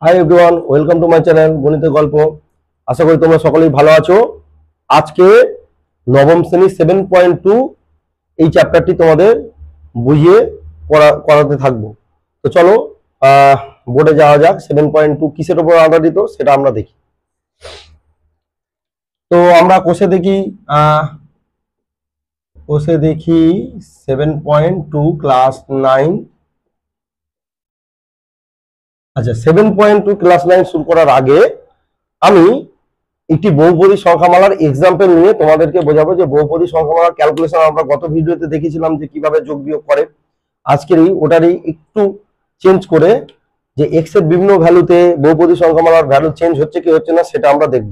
Hi everyone, welcome to my channel গণিতের গল্প। আশা করি তোমরা সকলেই ভালো আছো। আজকে নবম শ্রেণী 7.2 এই চ্যাপ্টারটি তোমাদের বুঝিয়ে করাতে থাকবো। তো চলো বোর্ডে যাওয়া যাক। 7.2 কিসের উপর আধারিত সেটা আমরা দেখি। তো আমরা কোষে দেখি 7.2 ক্লাস 9। আচ্ছা, 7.2 ক্লাস 9 শুরু করার আগে আমি একটি বহুপদী সংখ্যামালার এক্সাম্পল নিয়ে তোমাদেরকে বোঝাবো যে বহুপদী সংখ্যামালার ক্যালকুলেশন আমরা গত ভিডিওতে দেখেছিলাম যে কিভাবে যোগ বিয়োগ করে। ওটারই একটু চেঞ্জ করে যে এক্স এর বিভিন্ন ভ্যালুতে বহুপদী সংখ্যামালার ভ্যালু চেঞ্জ হচ্ছে কি হচ্ছে না সেটা আমরা দেখব।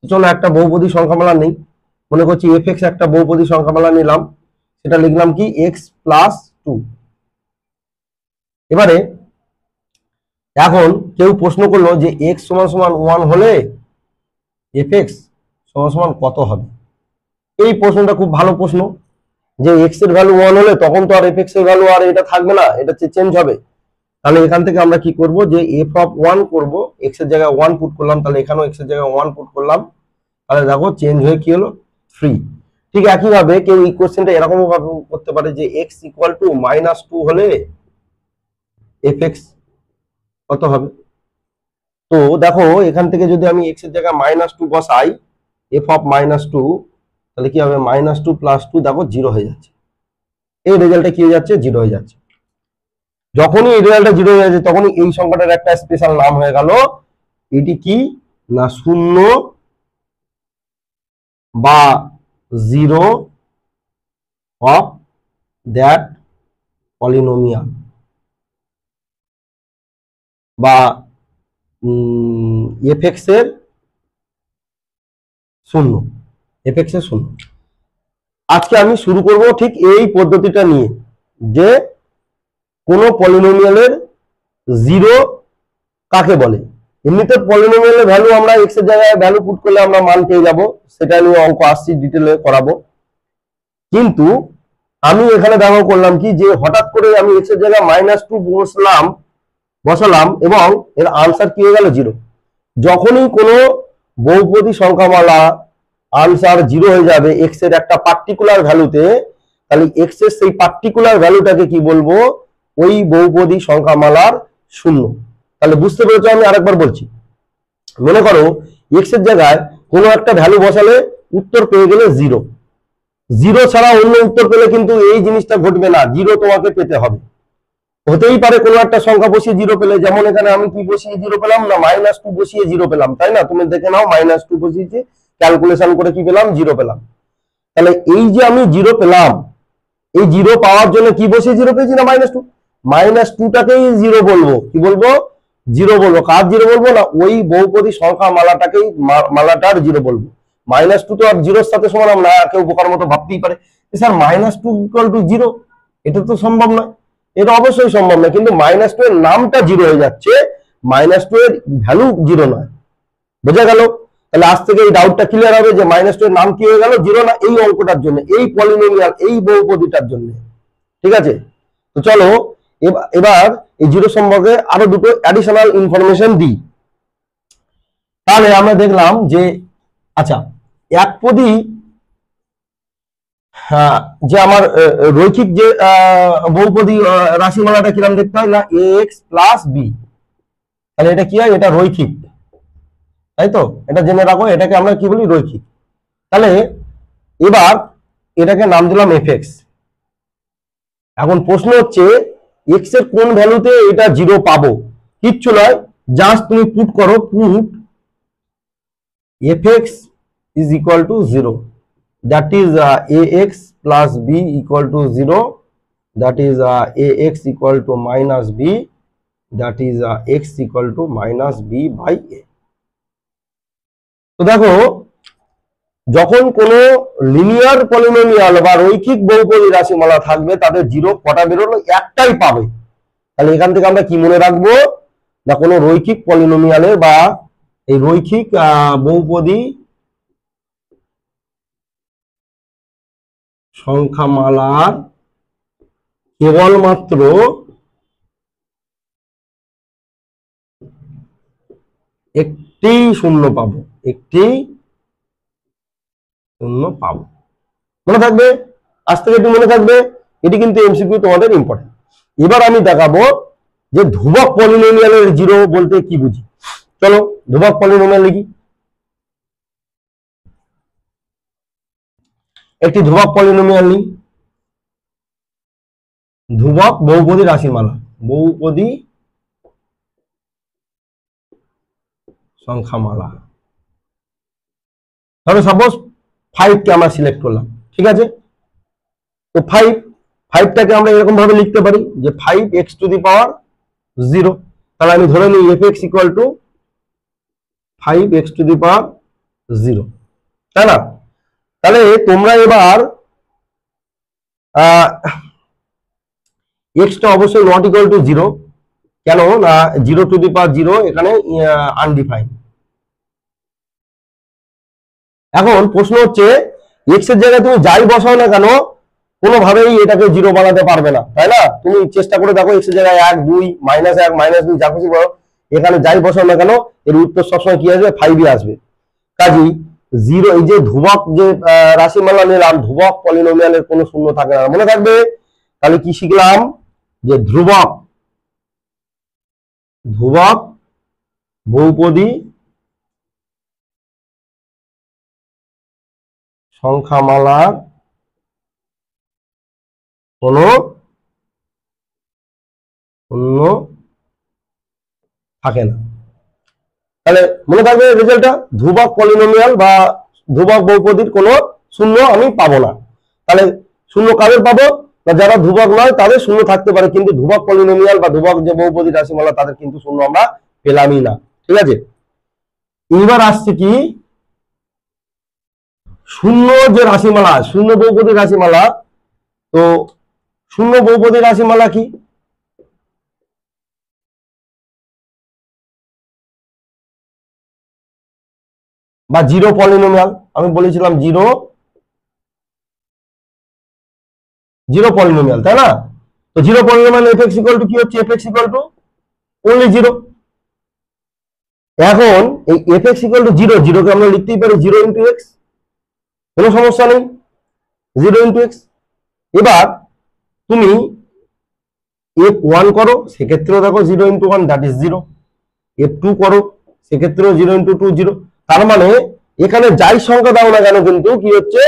চলো একটা বহুপদী সংখ্যামালা নেই, মনে করছি এফ এক্স একটা বহুপদী সংখ্যামালা নিলাম, সেটা লিখলাম কি এক্স প্লাস 2। এবারে এখন কেউ প্রশ্ন করলো যে এক্স সমান সমান 1 হলে এফ এক্স সমান সমান কত হবে। এই প্রশ্নটা খুব ভালো প্রশ্ন, যে এক্স এর ভ্যালু 1 হলে তখন তো আর এফ এক্স এর ভ্যালু আর এটা থাকবে না, এটা চেঞ্জ হবে। তাহলে এখান থেকে আমরা কি করব, যে এফ অফ 1 করব, এক্স এর জায়গায় 1 পুট করলাম, তাহলে এখানেও এক্স এর জায়গায় 1 পুট করলাম, তাহলে দেখো চেঞ্জ হয়ে কি হলো 3। ঠিক একইভাবে কেউ এই কোশ্চেনটা এরকম ভাবে করতে পারে যে এক্স ইকুয়াল টু -2 হলে এফ এক্স কত হবে। তো দেখো এখান থেকে যদি আমি এক্স এর জায়গায় -2 বসাই, এফ অফ -2, তাহলে কি হবে -2 + 2, দেখো 0 হয়ে যাচ্ছে। এই রেজাল্টটা কি হয়ে যাচ্ছে, 0 হয়ে যাচ্ছে। যখনই এই রেজাল্টটা 0 হয়ে যাচ্ছে তখনই এই সংখ্যাটার একটা স্পেশাল নাম হয়ে গেল, এটি কি না 0 বা 0 অফ দ্যাট পলিনোমিয়াল, বা এফ এক্স এর 0, এফ এক্স এর 0। আজকে আমি শুরু করব ঠিক এই পদ্ধতিটা নিয়ে, যে কোন পলিনোমিয়ালের 0 কাকে বলে। এমনিতে পলিনোমিয়ালের ভ্যালু আমরা এক্স এর জায়গায় ভ্যালু পুট করলে আমরা মান পেয়ে যাব, সেটা নিয়ে অঙ্ক আসছি, ডিটেলে করাবো। কিন্তু আমি এখানে ব্যবহার করলাম কি, যে হঠাৎ করে আমি এক্স এর জায়গায় -2 বসালাম এবং এর আনসার কি হয়ে গেল 0। যখনই কোনো বহুপদী সংখ্যামালা আনসার 0 হয়ে যাবে এক্স এর একটা পার্টিকুলার ভ্যালুতে, তাহলে এক্স এর সেই পার্টিকুলার ভ্যালুটাকে কি বলবো, ওই বহুপদী সংখ্যামালার 0। তাহলে বুঝতে পেরেছো, আমি আরেকবার বলছি। মনে করো এক্স এর জায়গায় কোনো একটা ভ্যালু বসালে উত্তর পেয়ে গেলে 0, 0 ছাড়া অন্য উত্তর পেলে কিন্তু এই জিনিসটা ঘটবে না, 0 তোমাকে পেতে হবে। হতেই পারে কোনো একটা সংখ্যা বসিয়ে 0 পেলে, যেমন এখানে আমি কি বসিয়ে 0 পেলাম না, -2 বসিয়ে 0 পেলাম, তাই না? তুমি দেখে নাও, -2 বসিয়েছি, ক্যালকুলেশন করে কি পেলাম, 0 পেলাম। তাহলে এই যে আমি 0 পেলাম, এই 0 পাওয়ার জন্য কি বসিয়ে 0 পেয়েছি না, -2, -2টাকেই 0 বলবো। কি বলবো, 0 বলবো। কার 0 বলবো না, ওই বহুপদী সংখ্যা মালাটাকেই, মালাটার 0 বলবো। -2 তো আর 0-র সাথে সমান না, কেউ বোকার মতো ভাবতেই পারে স্যার -2 = 0, এটা তো সম্ভব নয়। এটা অবশ্যই সম্ভব নয়, কিন্তু -2 এর নামটা 0 হয়ে যাচ্ছে, -2 এর ভ্যালু 0 নয়। বোঝা গেল? তাহলে আজ থেকে এই ডাউটটা ক্লিয়ার হবে যে -2 এর নাম কি হয়ে গেল, 0 না, এই অঙ্কটার জন্য, এই পলিনোমিয়াল, এই বহুপদীটার জন্য। ঠিক আছে, তো চলো এবার এই 0 সম্পর্কে আরো দুটো অ্যাডিশনাল ইনফরমেশন দিই। তাহলে আমরা দেখলাম যে আচ্ছা, একপদী যে আমার রৈখিক যে বহুপদী রাশিমালাটা কিরকম দেখতে হয় না, এক্স প্লাস বি। তাহলে এটা কি হয়, এটা রৈখিক, তাই তো? এটা জেনে রাখো, এটাকে আমরা কি বলি, রৈখিক। তাহলে এবার এটাকে নাম দিলাম এফ এক্স। এখন প্রশ্ন হচ্ছে এক্স এর কোন ভ্যালুতে এটা 0 পাবো। কিচ্ছু নয়, জাস্ট তুমি পুট করো, put F x is equal to 0, that is ax plus b equal to 0, that is ax equal to minus b, that is x equal to minus b by a। তো দেখো যখন কোনো linear polynomial বা রৈখিক বহুপদী রাশিমালা থাকবে, তাদের 0 কটা বেরোলো, একটাই পাবে। তাহলে এখান থেকে আমরা কি মনে রাখবো না, কোনো রৈখিক পলিনোমিয়ালে বা এই রৈখিক বহুপদী সংখ্যামালার কেবলমাত্র একটি শূন্য পাবো, একটি শূন্য পাবো। মনে থাকবে, আজ থেকে একটু মনে থাকবে, এটি কিন্তু এমসিকিউ তোমাদের ইম্পর্টেন্ট। এবার আমি দেখাবো যে ধ্রুবক পলিনোমিয়ালের জিরো বলতে কি বুঝি। চলো ধ্রুবক পলিনোমিয়াল লিখি। একটি ধ্রুবক পলিনোমিয়াল নিই, ধ্রুবক বহুপদী রাশিমালা, বহুপদী সংখ্যামালা। ধরো সাপোজ 5 কে আমরা সিলেক্ট করলাম, ঠিক আছে। তো 5টাকে আমরা এরকম ভাবে লিখতে পারি যে 5x টু দি পাওয়ার 0। তাহলে আমি ধরে নিই fx equal to 5x to the power 0, তাই না? তাহলে তোমরা এবার x টা অবশ্যই নট ইকুয়াল টু 0, কেন না 0 টু দি পাওয়ার 0 এখানে আনডিফাইন্ড। এখন প্রশ্ন হচ্ছে x এর জায়গায় তুমি যাই বসাও না কেন কোনোভাবেই এটাকে 0 বানাতে পারবে না, তাই না? তুমি চেষ্টা করে দেখো x এর জায়গায় 1 2 -1 -2 যা কিছু বলো, এখানে যাই বসাও না কেন এর উত্তর সবসময় কি আসবে? 5ই আসবে। কাজেই 0, এই যে ধ্রুবক যে রাশিমালা নিলাম, ধ্রুবক পলিনোমিয়ালের কোনো শূন্য থাকে না, মনে থাকবে। তাহলে কি শিখলাম? যে ধ্রুবক বহুপদী সংখ্যামালার কোনো শূন্য থাকে না। তাহলে মনে থাকবে রেজাল্টটা, ধ্রুবক পলিনোমিয়াল বা ধ্রুবক বহুপদীর কোনো শূন্য আমি পাবো না। তাহলে শূন্য কাদের পাবো? না যারা ধ্রুবক নয় তাদের শূন্য থাকতে পারে, কিন্তু ধ্রুবক পলিনোমিয়াল বা ধ্রুবক যে বহুপদী রাশিমালা তাদের কিন্তু শূন্য আমরা পেলামই না, ঠিক আছে। এবার আসছে কি শূন্য যে রাশিমালা, শূন্য বহুপদী রাশিমালা। তো শূন্য বহুপদী রাশিমালা কি? বা জিরো পলিনোমিয়াল, আমি বলেছিলাম জিরো পলিনোমিয়াল, তাই না? তো zero polynomial fx equal two কি হচ্ছে? fx equal two only 0। এখন এই fx ইকুয়াল টু 0, 0 কে আমরা লিখতেই পারি 0 ইনটু x, কোনো সমস্যা নেই, 0 ইনটু x। এবার তুমি f1 করো, সেক্ষেত্রেও দেখো 0 ইনটু 1 দ্যাট ইজ 0। f2 করো, সেক্ষেত্রেও 0 ইনটু 2 0। তার মানে এখানে যাই সংখ্যা দাও না কেন কিন্তু কি হচ্ছে?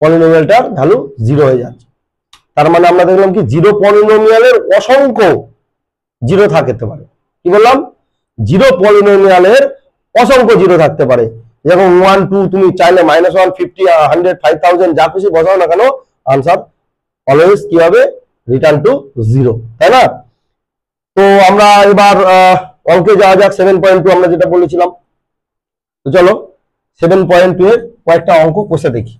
পলিনোমিয়ালটার ভ্যালু 0 হয়ে যাচ্ছে। তার মানে আমরা দেখলাম কি জিরো পলিনোমিয়ালের অসংখ্য জিরো থাকতে পারে। কি বললাম? জিরো পলিনোমিয়ালের অসংখ্য জিরো থাকতে পারে। যেমন 1 2 তুমি চাইলে -1 50 100 5000 যা খুশি বসাও না কেন, আনসার অলওয়েজ কি হবে? রিটার্ন টু 0, তাই না? তো আমরা এবার অঙ্কে যাওয়া যাক। 7.2 আমরা যেটা বলেছিলাম। তো চলো 7.2 এর কয়েকটা অঙ্ক কষে দেখি।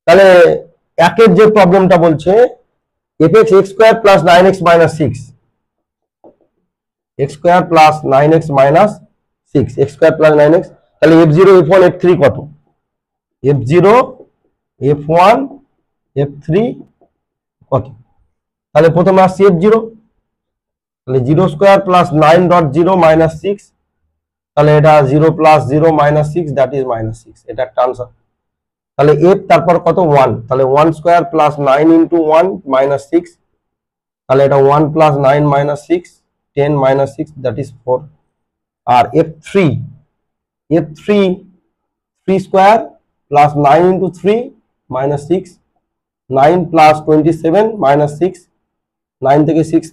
তাহলে একের যে প্রবলেমটা বলছে fx x square plus 9x minus 6, x square plus 9x minus 6, x square plus 9x। তাহলে f0 f1 f3 কত? f0 f1 f3 কত? তাহলে প্রথমে আসছে f0, তাহলে 0 স্কয়ার প্লাস 9.0 মাইনাস 6, তাহলে এটা 0 plus 0 minus 6 that is minus 6, এটা একটা আনসার। তাহলে f তারপর কত? 1, তাহলে 1 স্কয়ার প্লাস 9 ইন্টু 1 মাইনাস 6, তাহলে এটা 1 plus 9 minus 6 10 minus 6 that is 4। আর f3 3 square plus 9 into 3 minus 6, 9 plus 27 minus 6, 9 থেকে 6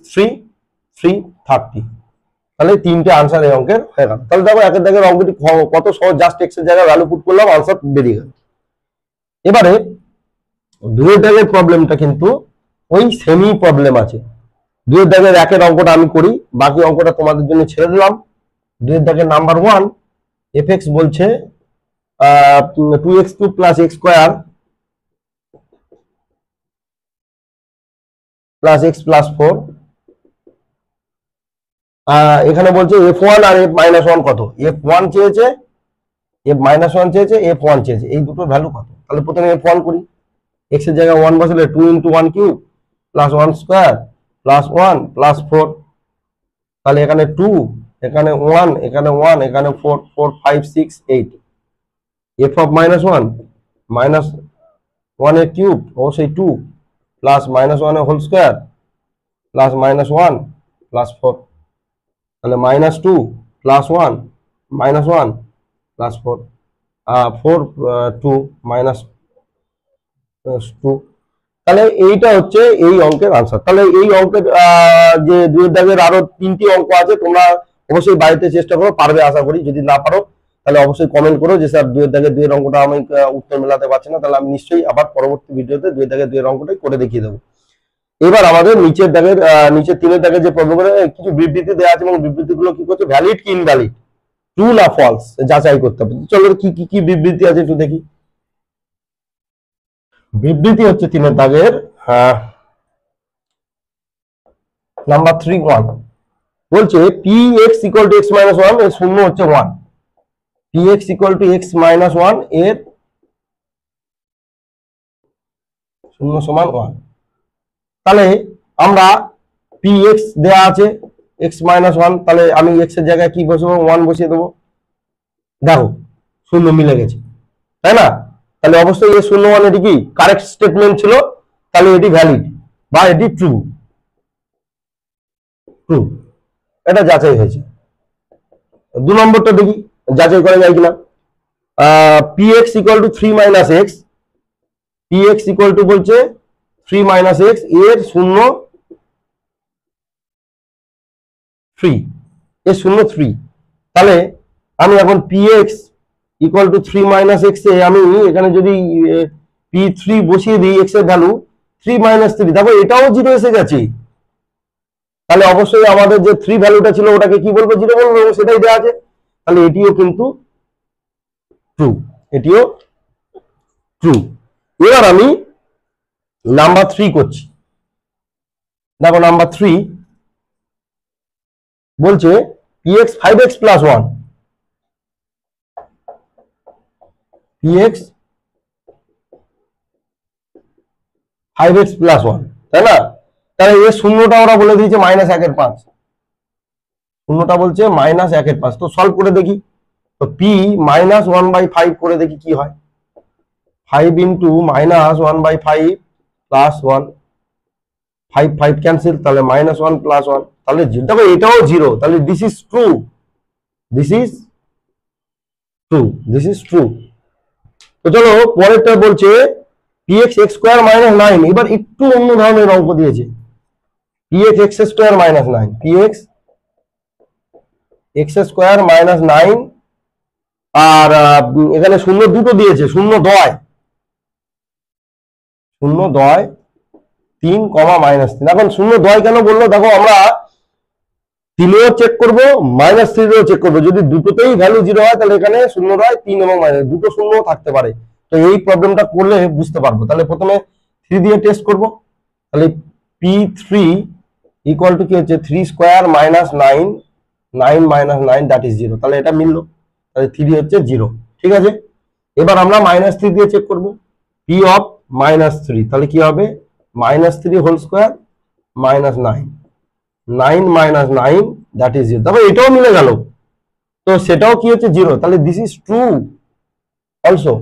3 30। তাহলে তিনটে আনসার এই অঙ্কের হয়ে গেল। তাহলে দেখো একের দাগের অঙ্কটি কত সহজ, জাস্ট এক্স এর জায়গায় ভ্যালু পুট করলাম, আনসার বেরিয়ে গেল। এবারে দুয়ের দাগের প্রবলেমটা কিন্তু ওই সেমি প্রবলেম আছে। দুয়ের দাগের একের অঙ্কটা আমি করি, বাকি অঙ্কটা তোমাদের জন্য ছেড়ে দিলাম। দুয়ের দাগের নাম্বার 1 fx বলছে 2x3 plus x square plus x plus 4। এখানে বলছে f1 আর f-1 কত? f1 চেয়েছে, f-1 চেয়েছে, f1 চেয়েছে, এই দুটোর ভ্যালু কত? তাহলে প্রথমে f1 করি, x এর জায়গায় 1 বসালে 2 into 1 cube plus 1 square plus 1 plus 4, তাহলে এখানে 2, এখানে 1, এখানে 1, এখানে 4, 4 5 6 8, f of -1 মাইনাস 1 এর কিউব অবশ্যই 2 প্লাস -1 এর হোল স্কয়ার প্লাস -1 প্লাস 4, তাহলে -2 প্লাস 1 -1 প্লাস 4, 4 2 -2, তাহলে এইটা হচ্ছে এই অঙ্কের আনসার। তাহলে এই অঙ্কের যে দুই দাগের আরো 3টি অঙ্ক আছে, তোমরা অবশ্যই বাড়িতে চেষ্টা করো, পারবে আশা করি। যদি না পারো তাহলে অবশ্যই কমেন্ট করো যে স্যার দুই দাগের দুই অঙ্কটা আমি উত্তর মেলাতে পারছি না, তাহলে আমি নিশ্চয়ই আবার পরবর্তী ভিডিওতে দুই দাগের দুই অঙ্কটাই করে দেখিয়ে দেবো। এবার আমাদের নিচের দাগের নিচের 3 দাগের যে প্রবলেমে কিছু বিবৃতি দেওয়া আছে এবং বিবৃতিগুলো কি করছে, ভ্যালিড কি ইনভ্যালিড, ট্রু না ফলস যাচাই করতে হবে। চলো কি কি কি বিবৃতি আছে একটু দেখি। বিবৃতি হচ্ছে 3 দাগের নাম্বার 3 বলছে px equal to x minus 1 এর শূন্য হচ্ছে 1, px equal to x minus 1 এর শূন্য সমান 1। তাহলে আমরা px দেয়া আছে x minus 1, তাহলে আমি x এর জায়গায় কি বসাবো, 1 বসিয়ে দেবো। দেখো শূন্য মিলে গেছে, তাই না? তাহলে অবশ্যই এই 0 1 এটি কি কারেক্ট স্টেটমেন্ট ছিল, তাহলে এটি ভ্যালিড বা এটি ট্রু, ট্রু, এটা যাচাই হয়েছে। 2 নম্বরটা দেখি যাচাই করা যায় কিনা। px equal to 3 minus x, px equal to বলছে 3 minus x এর শূন্য 3, এর শূন্য 3, তাহলে আমি এখন px equal to 3 minus x এ আমি এখানে যদি p3 বসিয়ে দিই, x এর ভ্যালু 3 minus 3, দেখো এটাও 0 এসে গেছে। তাহলে অবশ্যই আমাদের যে 3 ভ্যালুটা ছিল ওটাকে কি বলবো, 0 বলবো, সেটাই দেওয়া আছে। তাহলে এটিও কিন্তু ট্রু, এটিও ট্রু। এবার আমি নাম্বার 3 করছি। দেখো নাম্বার 3 বলছে px 5x plus 1, px 5x plus 1, তাই না? তাহলে এর শূন্যটা ওরা বলে দিয়েছে -1/5, শূন্যটা বলছে -1/5। তো সলভ করে দেখি, তো p -1/5 করে দেখি কি হয়। 5 into -1/5 plus 1, 5 5 ক্যান্সেল, তাহলে -1 plus 1, তাহলে দেখো এটাও 0, তাহলে this is true, this is true, this is true. তো চলো পরেরটা বলছে px x square minus 9, এবার একটু অন্য ধরনের অঙ্ক দিয়েছে। px x square minus 9, px x square minus 9, আর এখানে শূন্য দুটো দিয়েছে, 0 দয় 3, -3। এখন 0 দয় কেন বললো, দেখো আমরা 3-এও চেক করবো, -3-এও চেক করবো। যদি দুটোতেই ভ্যালু 0 হয় তাহলে এখানে 0 দয় 3 এবং মাইনাস দুটো শূন্যও থাকতে পারে। তো এই প্রবলেমটা করলে বুঝতে পারবো। তাহলে প্রথমে 3 দিয়ে টেস্ট করব। তাহলে p3 ইকুয়াল টু কি হচ্ছে 3 স্কোয়ার -9, 9 - 9 দ্যাট ইজ 0, তাহলে এটা মিললো, তাহলে 3 হচ্ছে 0। ঠিক আছে, এবার আমরা -3 দিয়ে চেক করব। p অফ -3, তাহলে কি হবে, -3 হোল স্কোয়ার -9, 9 - 9 দ্যাট ইজ 0, তারপর এটাও মিলে গেল, তো সেটাও কি হচ্ছে 0, তাহলে দিস ইজ ট্রু অলসো।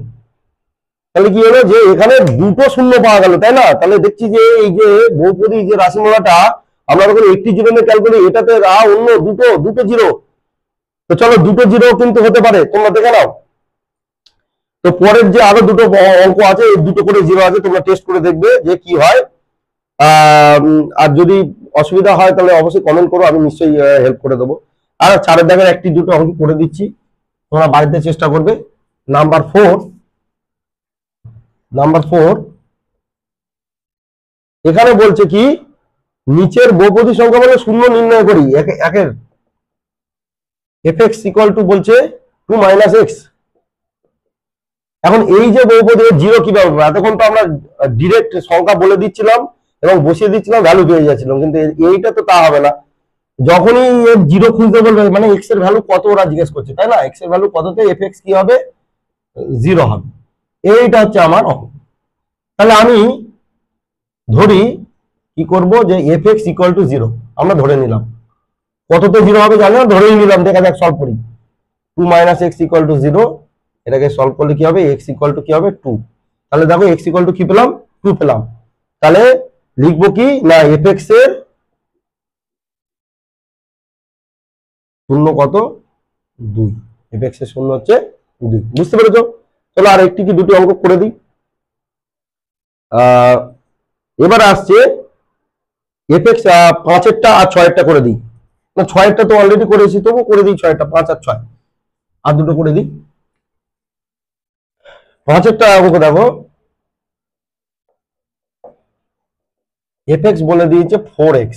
তাহলে কি হলো যে এখানে দুটো শূন্য পাওয়া গেল, তাই না? তাহলে দেখছি যে এই যে বহুপদী যে রাশিমালাটা আমরা যখন একটি জিরো নিয়ে ক্যালকুলেট করি, এটাতে অন্য দুটো জিরো, তো চলো দুটো জিরো কিন্তু হতে পারে, তোমরা দেখে নাও। তো পরের যে আরো দুটো অঙ্ক আছে, এই দুটো করে জিরো আছে, তোমরা টেস্ট করে দেখবে যে কি হয়। আর যদি অসুবিধা হয় তাহলে অবশ্যই কমেন্ট করো, আমি নিশ্চয়ই হেল্প করে দেবো। আর 4 দাগের একটি দুটো অঙ্ক করে দিচ্ছি, তোমরা বাড়িতে চেষ্টা করবে। নাম্বার 4, এখানে বলছে কি, নিচের বহুপদী সংখ্যা বলে শূন্য নির্ণয় করি, একের fx ইকুয়াল টু বলছে 2 - x। এখন এই যে বহুপদী জিরো কিভাবে, এতক্ষণ তো আমরা ডিরেক্ট সংখ্যা বলে দিচ্ছিলাম এবং বসিয়ে দিচ্ছিলাম, ভ্যালু পেয়ে যাচ্ছিলাম, কিন্তু এইটা তো তা হবে না। যখনই জিরো খুঁজতে বলবে, মানে এক্স এর ভ্যালু কত ওরা জিজ্ঞেস করছে, তাই না? এক্স এর ভ্যালু কততে fx কি হবে, 0 হবে। এইটা হচ্ছে আমার অঙ্ক। তাহলে আমি ধরি কি কি করব যে এফ এক্স ইকুয়াল টু 0 আমরা ধরে নিলাম। কততে 0 হবে জানি না, ধরেই নিলাম। দেখা যাক, সলভ করি। 2 মাইনাস এক্স ইকুয়াল টু 0, এটাকে সলভ করলে কি হবে, এক্স ইকুয়াল টু কি হবে 2। তাহলে দেখো এক্স ইকুয়াল টু কি পেলাম, 2 পেলাম। তাহলে লিখবো কি না, এফ এক্স এর শূন্য কত, 2। এফ এক্স এর শূন্য হচ্ছে 2। বুঝতে পেরেছো? চলো আর একটি কি দুটি অঙ্ক করে দিই। এবার আসছে এফ এক্স 5-এরটা আর 6-এরটা করে দিই। না, 6-এরটা তো অলরেডি করেছি, তবু করে দিই 6-টা, 5 আর 6 আর দুটো করে দিই। 5-এরটা অঙ্ক দেখো, এফ এক্স বলে দিয়েছে 4x,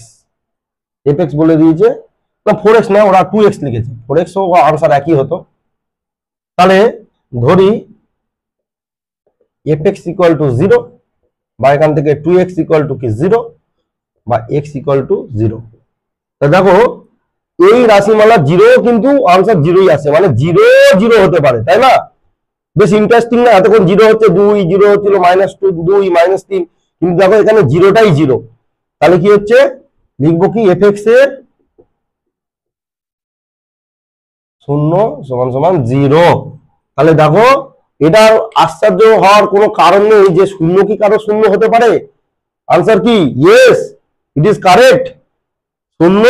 এফ এক্স বলে দিয়েছে না 4x না, ওরা 2x লিখেছে। 4x ও আনসার একই হতো। তাহলে ধরি এফ এক্স ইকুয়াল টু 0, বা এখান থেকে 2x ইকুয়াল টু কি 0, বা x ইকুয়াল টু 0। তা দেখো এই রাশিমালা 0 কিন্তু আনসার 0ই আসে, মানে 0 0 হতে পারে, তাই না? বেশ ইন্টারেস্টিং না? এতক্ষণ 0 হচ্ছে 2, 0 হচ্ছিল -2, 2 -3, কিন্তু দেখো এখানে 0টাই 0। তাহলে কি হচ্ছে, লিখবো কি এফ এক্স এর 0 সমান সমান 0। তাহলে দেখো এটা আশ্চর্য হওয়ার কোনো কারণ নেই যে শূন্য কি কারো শূন্য হতে পারে। আনসার কি, ইয়েস, ইট ইজ কারেক্ট। শূন্য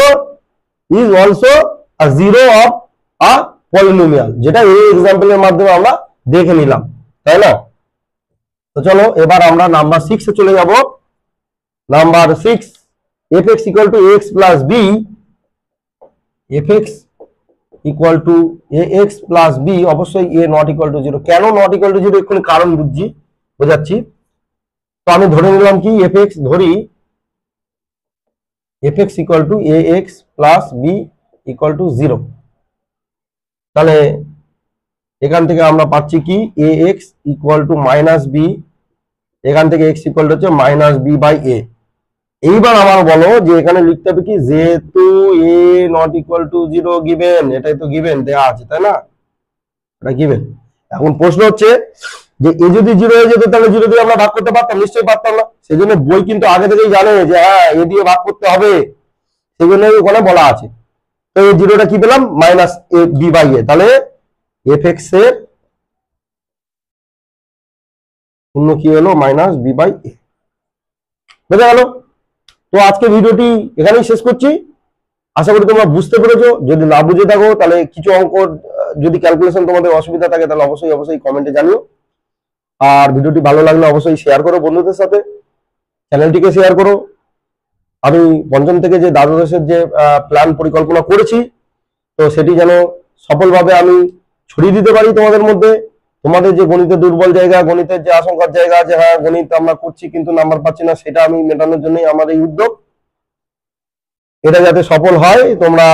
is also a zero of a polynomial, যেটা এই এক্সাম্পলের মাধ্যমে আমরা দেখে নিলাম, তাই না? তো চলো এবার আমরা নাম্বার 6 এ চলে যাব। Number 6, F X equal to X plus B, F X equal to A X plus B, অবশ্যই এ নট ইকুয়াল টু 0। কেন নট ইকুয়াল টু 0 এক্ষুনি কারণ বোঝাচ্ছি। তো আমি ধরে নিলাম কি এফ এক্স, ধরি F X equal to A X plus B equal to 0। তাহলে এখান থেকে আমরা পাচ্ছি কি A X equal to minus B, এখান থেকে এক্স ইকুয়াল টু হচ্ছে মাইনাস বি বাই এ। এইবার আমার বলো যে এখানে লিখতে হবে কি, যেহেতু A not equal to 0 given, এটাই তো গিভেন দেওয়া আছে, তাই না? এটা গিভেন। এখন প্রশ্ন হচ্ছে যে এ যদি 0 হয়ে যেত তাহলে 0 দিয়ে আমরা ভাগ করতে পারতাম? নিশ্চয়ই পারতাম না। সেই জন্য বই কিন্তু আগে থেকেই জানে যে হ্যাঁ এ দিয়ে ভাগ করতে হবে, সেই জন্য ওখানে বলা আছে। তো এই 0টা কি পেলাম, মাইনাস এ বি বাই এ। তাহলে এফ এক্স এর শূন্য কি হলো, মাইনাস বি বাই এ। বুঝা গেল? তো আজকে ভিডিওটি এখানেই শেষ করছি। আশা করি তোমরা বুঝতে পেরেছো। যদি না বুঝে থাকো তাহলে কিছু অঙ্ক যদি ক্যালকুলেশন তোমাদের অসুবিধা থাকে তাহলে অবশ্যই কমেন্টে জানিও। আর ভিডিওটি ভালো লাগলে অবশ্যই শেয়ার করো বন্ধুদের সাথে, চ্যানেলটিকে শেয়ার করো। আমি পঞ্চম থেকে যে দ্বাদশের যে প্ল্যান পরিকল্পনা করেছি, তো সেটি যেন সফলভাবে আমি ছড়িয়ে দিতে পারি তোমাদের মধ্যে। তোমাদের যে গণিতের দুর্বল জায়গা, গণিতের যে আশঙ্কার জায়গা আছে, হ্যাঁ গণিত আমরা করছি কিন্তু নাম্বার পাচ্ছি না, সেটা আমি মেটানোর জন্যই আমার এই উদ্যোগ। এটা যাতে সফল হয় তোমরা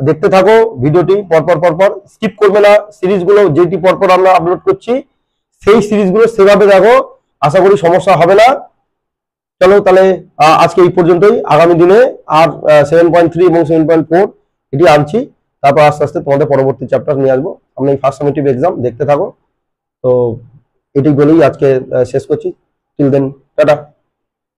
দেখতে থাকো ভিডিওটি, পরপর স্কিপ করবে না। সিরিজগুলো যেটি পরপর আমরা আপলোড করছি সেই সিরিজগুলো সেভাবে দেখো, আশা করি সমস্যা হবে না। চলো তাহলে আজকে এই পর্যন্তই। আগামী দিনে আর 7.3 এবং 7.4 এটি আনছি, তারপর আস্তে আস্তে তোমাদের পরবর্তী চ্যাপ্টার নিয়ে আসবো। আমরা এই ফার্স্ট সামেটিভ এক্সাম দেখতে থাকো। তো এটি বলেই আজকে শেষ করছি। Till then, tata.